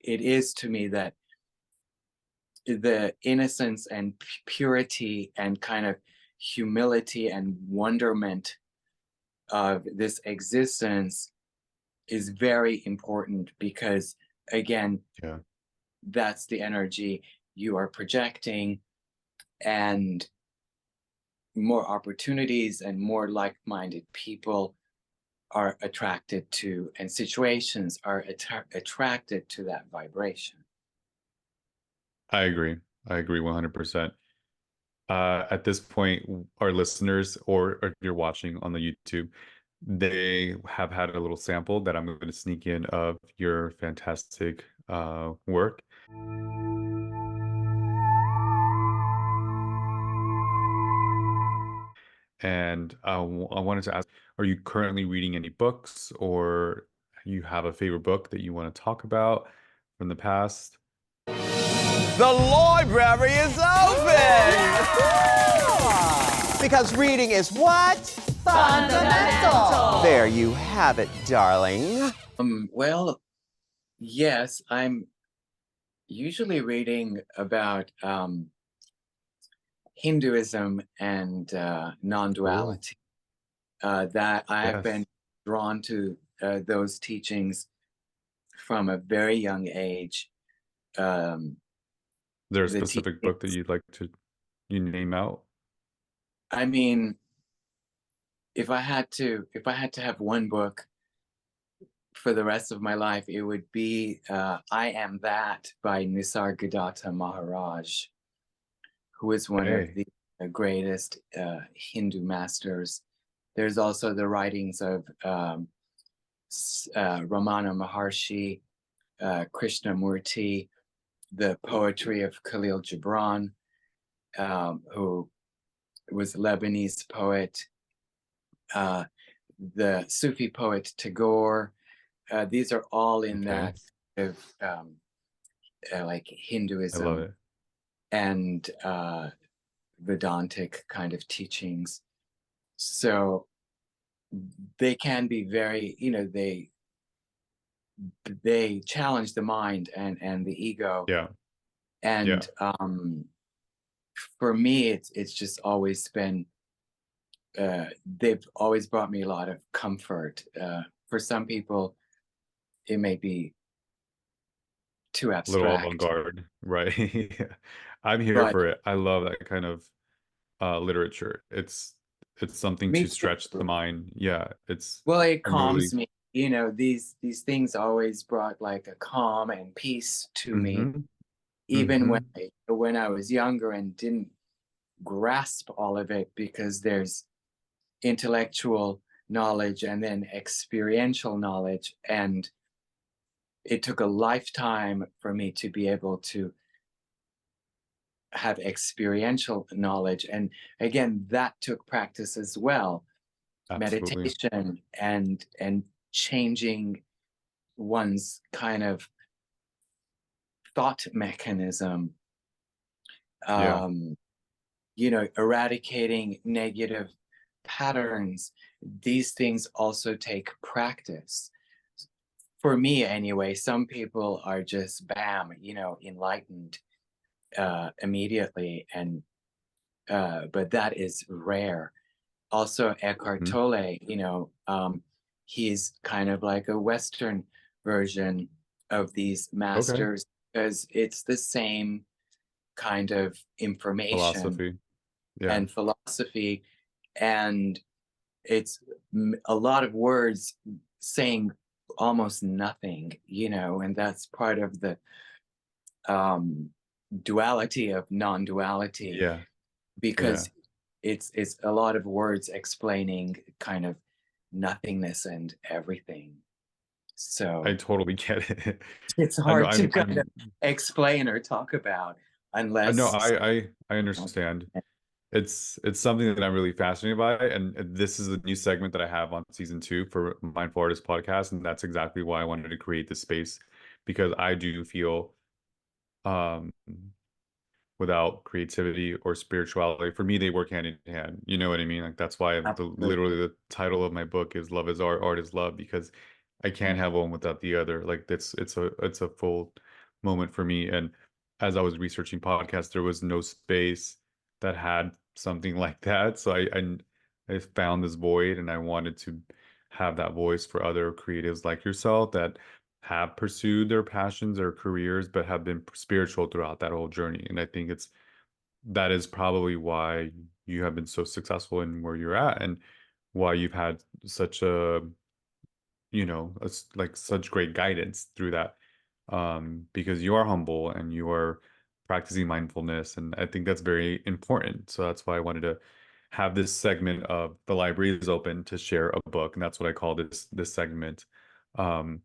it is to me that the innocence and purity and kind of humility and wonderment of this existence is very important, because again, Yeah. that's the energy you are projecting, and more opportunities and more like-minded people are attracted to, and situations are attracted to that vibration. I agree. I agree 100%. At this point, our listeners, or if you're watching on the YouTube, they have had a little sample that I'm going to sneak in of your fantastic work. And I wanted to ask, are you currently reading any books, or you have a favorite book that you want to talk about from the past? The library is open! Because reading is what? Fundamental. There you have it, darling. Well, yes, I'm usually reading about Hinduism and Cool. non-duality. That I have been Yes. drawn to those teachings from a very young age. Um, Is there a the specific book that teachings, you'd like to you name out? I mean, if I had to have one book for the rest of my life, it would be "I Am That" by Nisargadatta Maharaj, who is one of Hey. the greatest Hindu masters. There's also the writings of Ramana Maharshi, Krishnamurti, the poetry of Khalil Gibran, who was a Lebanese poet, the Sufi poet Tagore. These are all in that of like I love Hinduism it. and Vedantic kind of teachings. So they can be very, you know, they challenge the mind and the ego. Yeah. And for me, it's just always been, they've always brought me a lot of comfort. For some people, it may be too A little abstract, avant-garde, right? I'm here but for it. I love that kind of literature. It's something me to stretch the too. mind. Yeah, it's Well, it I'm really calms me. You know, these things always brought like a calm and peace to me, mm-hmm, even mm-hmm. when I was younger and didn't grasp all of it, because there's intellectual knowledge and then experiential knowledge, and it took a lifetime for me to be able to have experiential knowledge. And again, that took practice as well, Absolutely. meditation and changing one's kind of thought mechanism, Yeah. you know, eradicating negative patterns. These things also take practice. For me anyway, some people are just bam, you know, enlightened immediately, and but that is rare. Also Eckhart Mhm. Tolle, you know, he's kind of like a Western version of these Okay. masters, because it's the same kind of information Philosophy. Yeah. and philosophy, and it's a lot of words saying almost nothing, you know, and that's part of the duality of non-duality, Yeah. Yeah. because it's a lot of words explaining kind of nothingness and everything. I So totally get it. it's I know hard to kind of explain or talk about I know unless, I understand. It's something that I'm really fascinated by, and this is a new segment that I have on season 2 for Mindful Artist podcast, and that's exactly why I wanted to create this space, because I do feel um without creativity or spirituality, for me they work hand in hand. You know what I mean? Like that's why literally the title of my book is Love is Art, Art is Love, because I can't have one without the other. Like it's a full moment for me. And as I was researching podcasts, there was no space that had something like that. So I found this void, and I wanted to have that voice for other creatives like yourself that have pursued their passions or careers but have been spiritual throughout that whole journey. And I think that is probably why you have been so successful in where you're at, and why you've had such a, you know, like such great guidance through that, because you are humble and you are practicing mindfulness, and I think that's very important. So that's why I wanted to have this segment of the library is open to share a book, and that's what I call this segment. um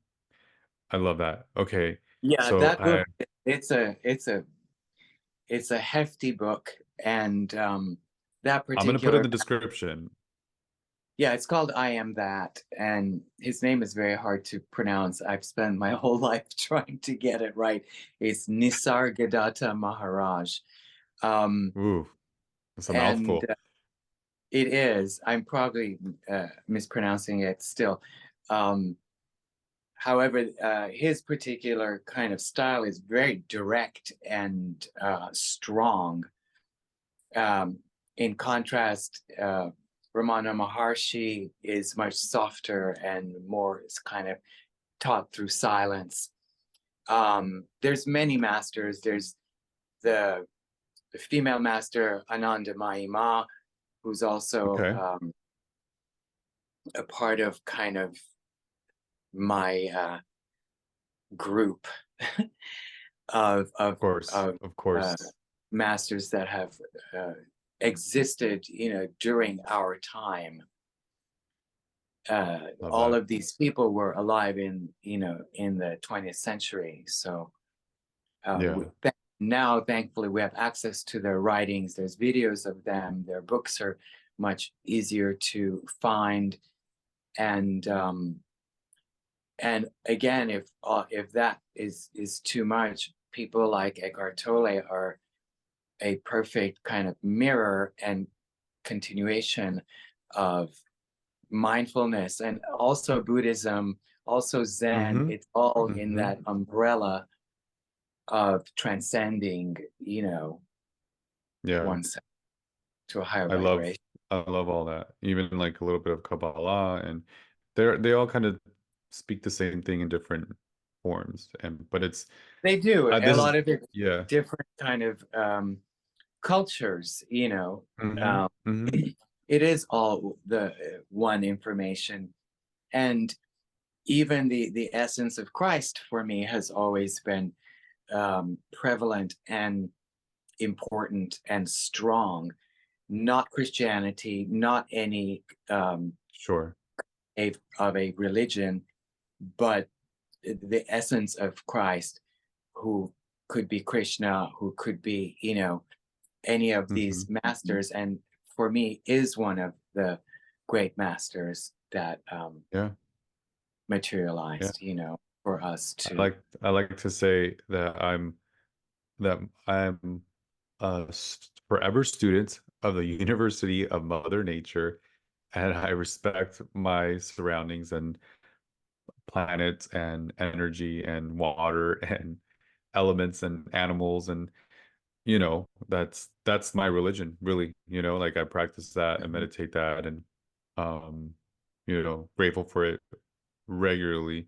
I love that. Okay. yeah, So that book, it's a hefty book, and that I'm gonna put in particular, the description. yeah, it's called I Am That, and his name is very hard to pronounce. I've spent my whole life trying to get it right. It's Nisargadatta Maharaj. Ooh, that's a And mouthful. it is, I'm probably mispronouncing it still. Um, However, his particular kind of style is very direct and strong. In contrast, Ramana Maharshi is much softer and more is kind of taught through silence. There's many masters. There's the female master Ananda Mahima, who's also Okay. a part of kind of my group Of course. of Of uh, course. masters that have existed, you know, during our time. Love all that. of these people were alive in, you know, in the 20th century. So Yeah. now, thankfully, we have access to their writings. There's videos of them. Their books are much easier to find. And again, if that is too much, people like Eckhart Tolle are a perfect kind of mirror and continuation of mindfulness, and also Buddhism, also Zen. Mm-hmm. It's all in Mm-hmm. that umbrella of transcending, you know, Yeah. oneself to a higher I love vibration. I love all that. Even like a little bit of Kabbalah, and they all kind of speak the same thing in different forms. And but it's They do a this is lot of it, yeah. different kind of cultures, you know. Mm-hmm. Um, Mm-hmm. it is all the one information, and even the essence of Christ for me has always been prevalent and important and strong. Not Christianity, not any Sure. of a religion, but the essence of Christ, who could be Krishna, who could be, you know, any of Mm-hmm. these masters, and for me is one of the great masters that Yeah. Yeah. materialized, you know, for us to. I like to say that I'm a forever student of the University of Mother Nature, and I respect my surroundings and planets and energy and water and elements and animals, and that's my religion, really. Like I practice that and Mhm. meditate that, and um grateful for it regularly,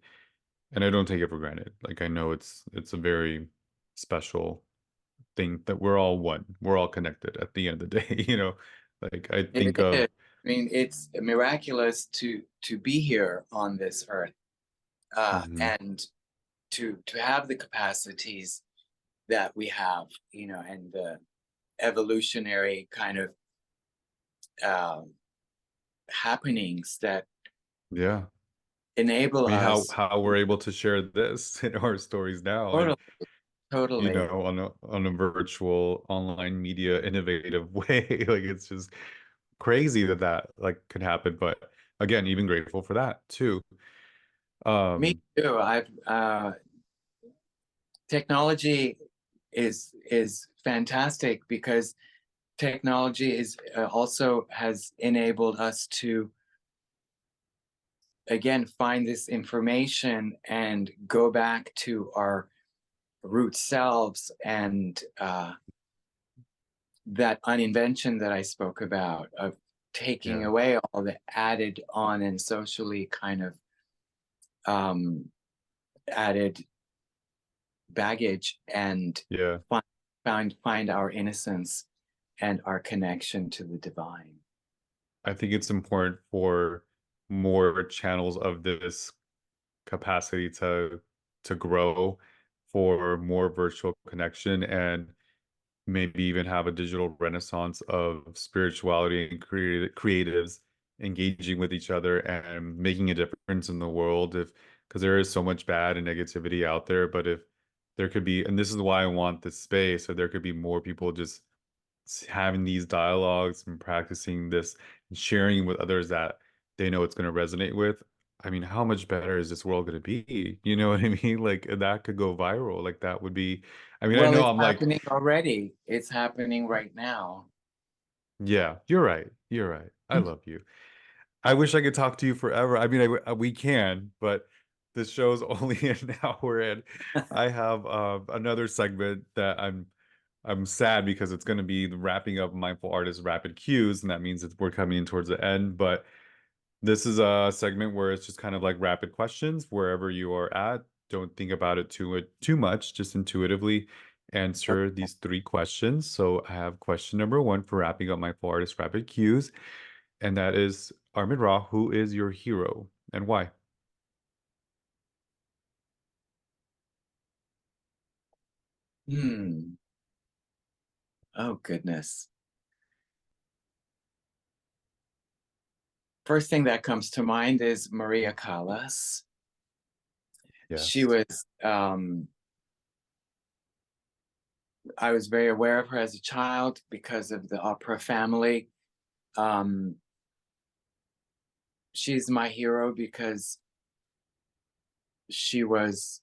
and I don't take it for granted. Like I know it's a very special thing that we're all one, we're all connected at the end of the day. Like I It think is. of I mean, it's miraculous to be here on this earth, mhm, and to have the capacities that we have, you know, and the evolutionary kind of um, happenings that yeah. enable I mean, how us. how we're able to share this in our stories now, and Totally, totally. on a virtual online media innovative way. Like it's just crazy that like could happen. But again, even grateful for that too. Me Um, too. I've technology is fantastic because technology is also has enabled us to again find this information and go back to our root selves, and that uninvention that I spoke about of taking yeah, away all the added on and socially kind of um, added baggage, and yeah. find our innocence and our connection to the divine. I think it's important for more channels of this capacity to grow, for more virtual connection, and maybe even have a digital renaissance of spirituality and creatives engaging with each other and making a difference in the world. If Because there is so much bad and negativity out there, but if there could be, and this is why I want this space, so there could be more people just having these dialogues and practicing this and sharing with others that they know it's going to resonate with. I mean, how much better is this world going to be? You know what I mean? Like that could go viral. Like that would be, I mean, I Well, know it's I'm like, happening already. It's happening right now. yeah, you're right. You're right. I love you. I wish I could talk to you forever. I mean, we can, but this show's only an hour, and I have another segment that I'm sad because it's going to be the wrapping up Mindful Artist Rapid Cues, and that means that we're coming in towards the end. But this is a segment where it's just kind of like rapid questions wherever you are at. Don't think about it too much, just intuitively answer these three questions. So I have question number one for wrapping up Mindful Artist Rapid Cues, and that is Armen Ra, who is your hero and why? Hmm. Oh goodness. First thing that comes to mind is Maria Callas. She Yes. was, I was very aware of her as a child because of the opera family. She's my hero because she was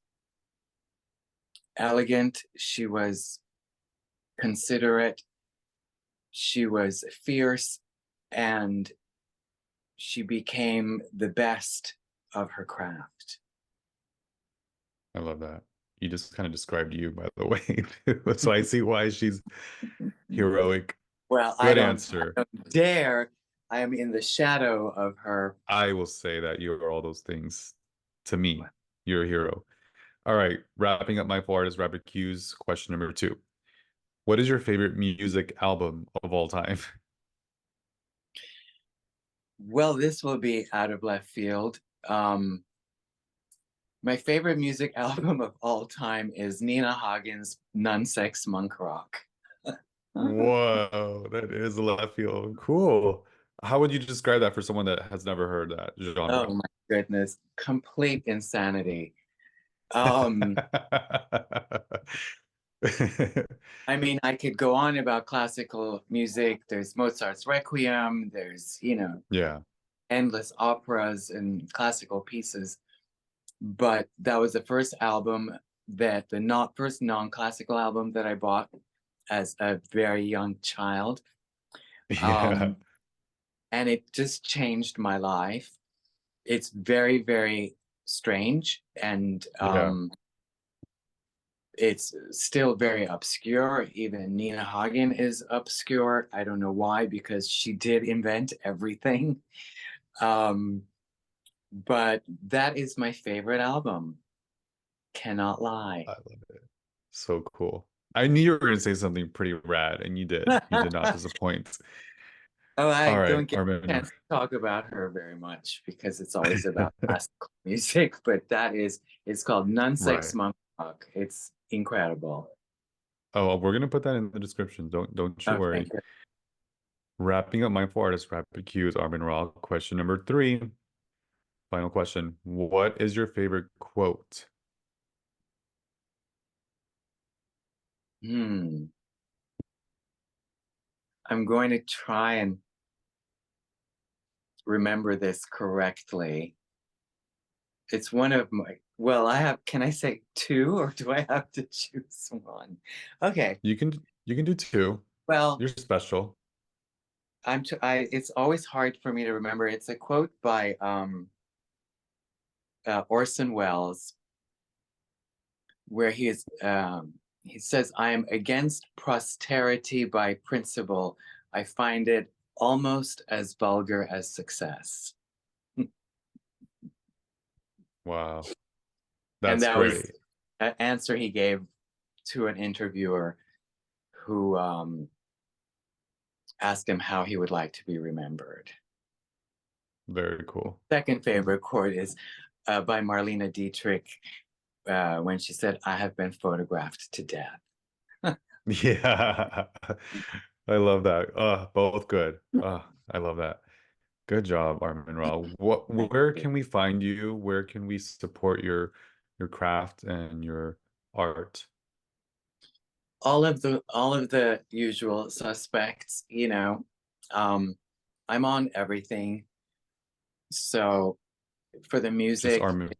elegant, she was considerate, she was fierce, and she became the best of her craft. I love that. You just kind of described you, by the way. So I see why she's heroic. Well, Good answer. I don't dare. I am in the shadow of her. I will say that you are all those things to me. You're a hero. All right, wrapping up my four artist rapid cues. Question number 2. What is your favorite music album of all time? Well, this will be out of left field. My favorite music album of all time is Nina Hagen's Nun Sex Monk Rock. Whoa, that is a left field. Cool. How would you describe that for someone that has never heard that genre? Oh my goodness, complete insanity. Um, I mean, I could go on about classical music. There's Mozart's Requiem, there's, Yeah. endless operas and classical pieces. But that was the first album that first non-classical album that I bought as a very young child. Yeah. And it just changed my life. It's very, very strange, and Yeah. it's still very obscure. Even Nina Hagen is obscure. I don't know why, because she did invent everything. But that is my favorite album. Cannot lie. I love it. So cool. I knew you were going to say something pretty rad, and you did. You did not disappoint. Oh, I All right, don't get a Armin. chance to talk about her very much because it's always about classical music, but it's called Nun Sex Right. Monk Rock. It's incredible. Oh, we're gonna put that in the description. Don't you Oh, worry. thank you. Wrapping up my four artist rapid cues, Armen Ra. Question number 3. Final question. What is your favorite quote? I'm going to try and remember this correctly. It's one of my, can I say 2 or do I have to choose one? Okay. You can do 2. Well, You're special. it's always hard for me to remember. It's a quote by Orson Welles, where he says, "I am against posterity by principle. I find it almost as vulgar as success." Wow. And That's that was great. an answer he gave to an interviewer who asked him how he would like to be remembered. Very cool. Second favorite quote is by Marlene Dietrich, when she said, "I have been photographed to death." Yeah. I love that. Both good. I love that. Good job, Armen Ra. Where can we find you? Where can we support your craft and your art? All of the usual suspects, I'm on everything. So for the Just music, Armen.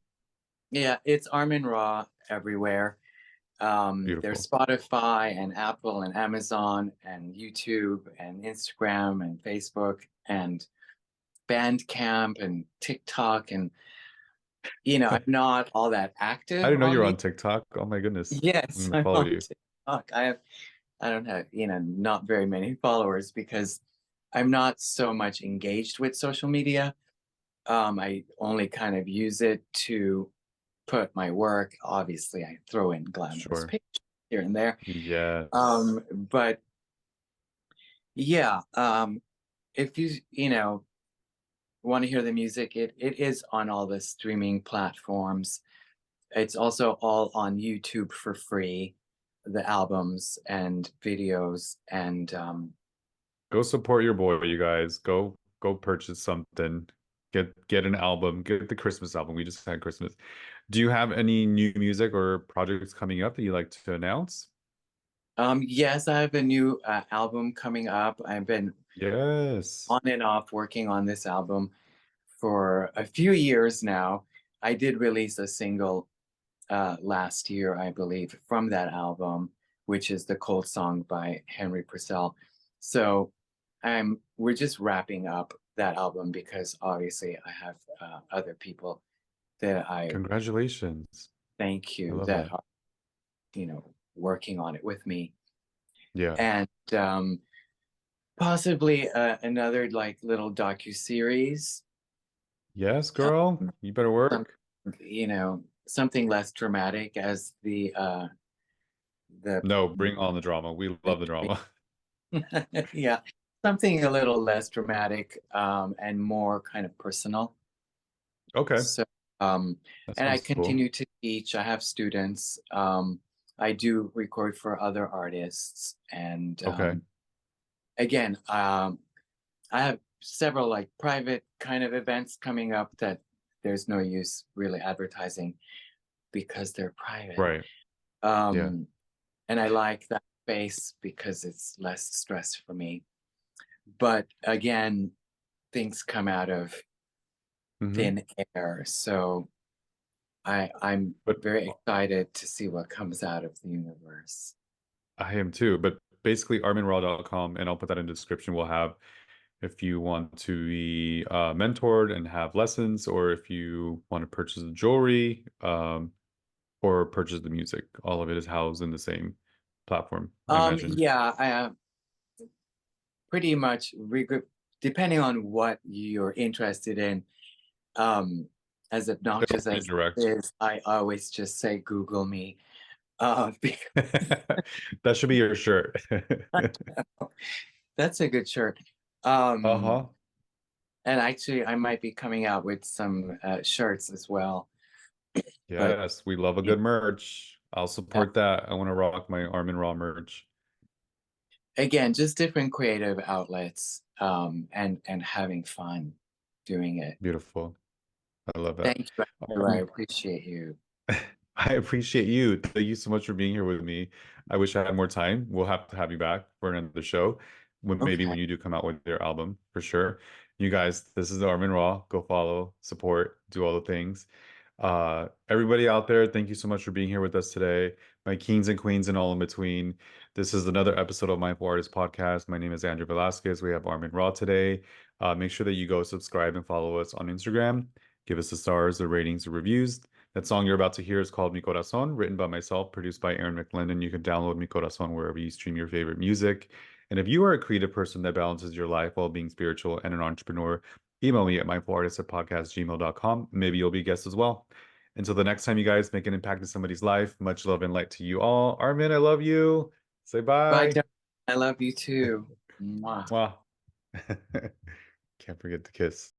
yeah, it's Armen Ra everywhere. There's Beautiful. Spotify and Apple and Amazon and YouTube and Instagram and Facebook and Bandcamp and TikTok, and I'm not all that I active didn't know you on were the. on TikTok. Oh my goodness. I'm Yes, gonna I'm follow on you. TikTok. I don't have, not very many followers because I'm not so much engaged with social media. I only kind of use it to put my work. Obviously, I throw in glamorous Sure. pictures here and there. Yes. But yeah, if want to hear the music, it is on all the streaming platforms. It's also all on YouTube for free, the albums and videos, and Go support your boy, you guys. Go go purchase something. Get an album. Get the Christmas album. We just had Christmas. Do you have any new music or projects coming up that you like to announce? Yes, I have a new album coming up. I've been Yes. on and off working on this album for a few years now. I did release a single last year, I believe, from that album, which is The Cold Song by Henry Purcell. So we're just wrapping up that album because obviously I have other people that I Congratulations. thank I you love that that. are, working on it with me. Yeah. And possibly another like little docu-series. Yes, girl. You better work. Something less dramatic as the No, bring on the drama. We love the drama. yeah, something a little less dramatic and more kind of personal. Okay. So That and I sounds cool. continue to teach. I have students. I do record for other artists, and Okay. again, I have several like private kind of events coming up that there's no use really advertising because they're private. Right. Yeah. And I like that space because it's less stress for me. But again, things come out of Mhm. thin air. So I'm But very excited to see what comes out of the universe. I am too. But basically, armenra.com, and I'll put that in the description. We'll have if you want to be mentored and have lessons, or if you want to purchase the jewelry, or purchase the music. All of it is housed in the same platform, I imagine. Yeah, I pretty much depending on what you're interested in. As obnoxious It'll as direct. it is, I always just say Google me. That should be your shirt. That's a good shirt. Uh-huh. And actually, I might be coming out with some shirts as well. But Yes, we love a yeah, good merch. I'll support that. I want to rock my Armen Ra merch. again, just different creative outlets and having fun doing it. Beautiful. I love that. Thank you. I appreciate you. I appreciate you. Thank you so much for being here with me. I wish I had more time. We'll have to have you back for another show maybe Okay. when you do come out with your album for sure. You guys, this is Armen Ra. Go follow, support, do all the things. Everybody out there, thank you so much for being here with us today. My kings and queens and all in between. This is another episode of Mindful Artist Podcast. My name is Andrew Velázquez. We have Armen Ra today. Make sure that you go subscribe and follow us on Instagram. Give us the stars, the ratings, the reviews. That song you're about to hear is called Mi Corazón, written by myself, produced by Aaron McLendon. You can download Mi Corazón wherever you stream your favorite music. And if you are a creative person that balances your life while being spiritual and an entrepreneur, email me at mindfulartist@podcastgmail.com. Maybe you'll be a guest as well. Until the next time, you guys, make an impact in somebody's life. Much love and light to you all. Armen, I love you. Say Bye, bye. John. I love you too. Mwah. Mwah. Can't forget to kiss.